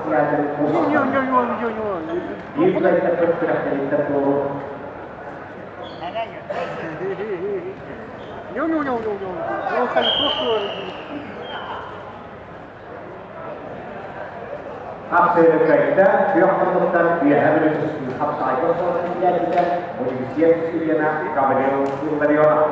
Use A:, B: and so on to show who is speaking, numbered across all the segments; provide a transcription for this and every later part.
A: Sысolyatin itu kita bergerak dari terturun. Hasil kerja pihak penonton dia harus upside down kita mengisian siliana kabel superior.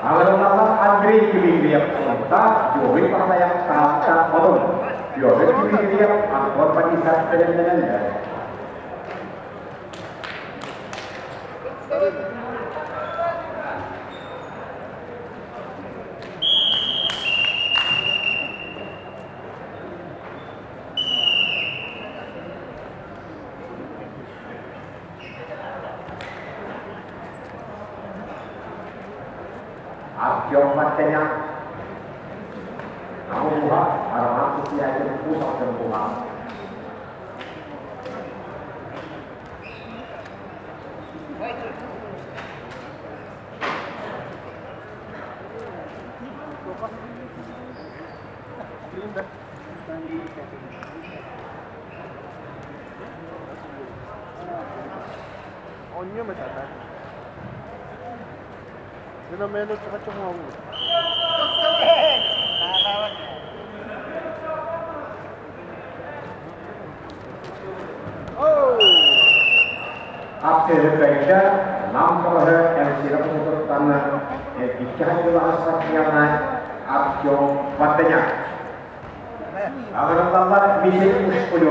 A: Agar nama Andre Kibiriap serta Joey Pasayang tak potong. Joey Kibiriap aktor panisat dan Артем Варданян. Namun Роман Сысолятин pusat dan pulang.
B: Onnya macam apa? Fenomeno cepat mau.
A: Hasil kerja 6 MC untuk tanah dicari asasnya Артем Варданян. Agar tambah misi 10